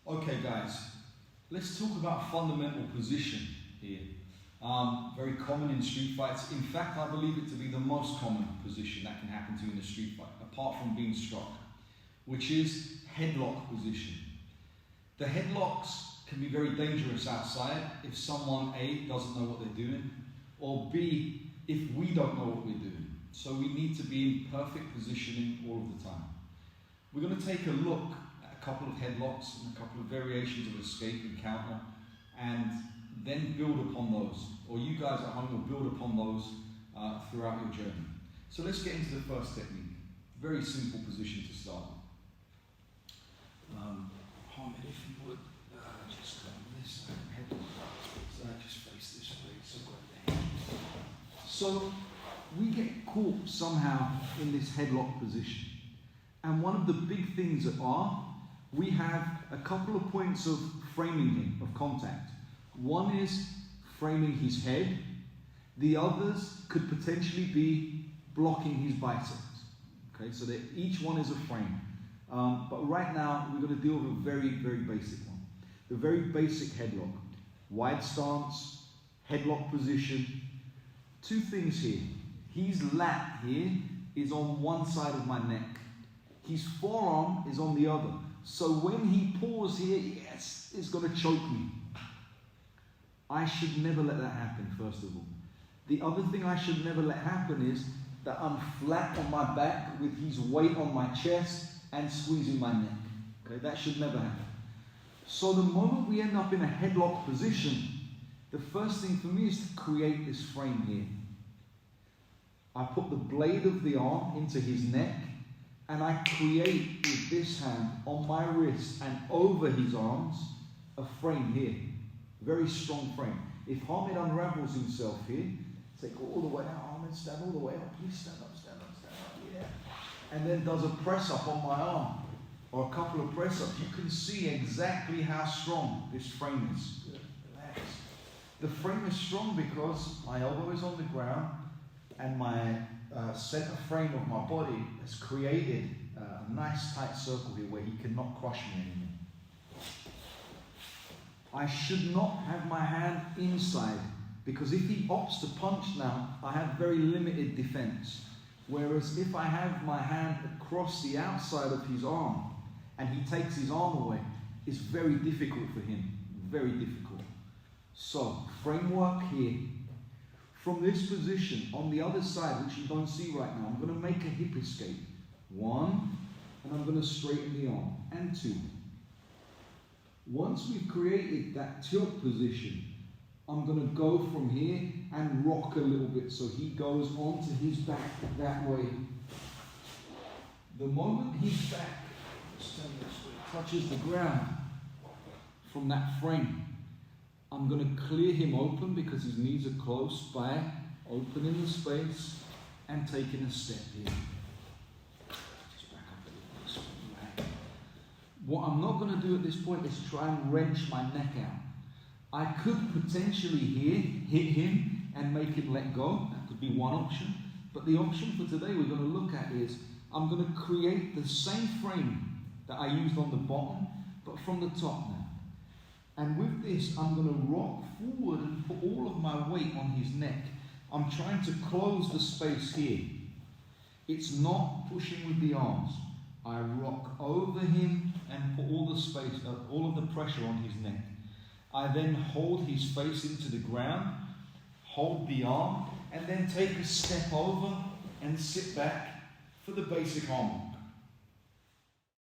Okay guys, let's talk about fundamental position here. Very common in street fights. In fact, I believe it to be the most common position that can happen to you in a street fight, apart from being struck, which is headlock position. The headlocks can be very dangerous outside if someone A, doesn't know what they're doing, or B, if we don't know what we're doing. So we need to be in perfect positioning all of the time. We're going to take a look at a couple of headlocks and a couple of variations of escape and counter, and then build upon those, or you guys at home will build upon those throughout your journey. So let's get into the first technique. Very simple position to start with. Hamid, if you would, just come this headlock. So just face this way, so grab the hand. So we get caught somehow in this headlock position. And one of the big things we have a couple of points of framing him, of contact. One is framing his head. The others could potentially be blocking his biceps. Okay, so that each one is a frame. But right now, we're going to deal with a very, very basic one. The very basic headlock. Wide stance, headlock position. Two things here. His lat here is on one side of my neck. His forearm is on the other. So when he paws here, yes, it's going to choke me. I should never let that happen, first of all. The other thing I should never let happen is that I'm flat on my back with his weight on my chest and squeezing my neck. Okay, that should never happen. So the moment we end up in a headlock position, the first thing for me is to create this frame here. I put the blade of the arm into his neck, and I create with this hand on my wrist and over his arms a frame here. Very strong frame. If Hamid unravels himself here, say, go all the way out, Hamid, stand all the way up, please stand up, stand up, stand up, yeah. And then does a press up on my arm, or a couple of press ups. You can see exactly how strong this frame is. Good. Relax. The frame is strong because my elbow is on the ground, and my center frame of my body has created a nice tight circle here where he cannot crush me anymore. I should not have my hand inside, because if he opts to punch now, I have very limited defense. Whereas if I have my hand across the outside of his arm and he takes his arm away, it's very difficult for him. Very difficult. So, framework here. From this position, on the other side, which you don't see right now, I'm going to make a hip escape. One, and I'm going to straighten the arm. And two. Once we've created that tilt position, I'm going to go from here and rock a little bit so he goes onto his back that way. The moment his back touches the ground from that frame, I'm going to clear him open because his knees are close by, opening the space and taking a step here. Just back up a little bit. What I'm not going to do at this point is try and wrench my neck out. I could potentially here hit him and make him let go. That could be one option. But the option for today we're going to look at is I'm going to create the same frame that I used on the bottom, but from the top now. And with this, I'm going to rock forward and put all of my weight on his neck. I'm trying to close the space here. It's not pushing with the arms. I rock over him and put all the space, all of the pressure on his neck. I then hold his face into the ground, hold the arm, and then take a step over and sit back for the basic arm.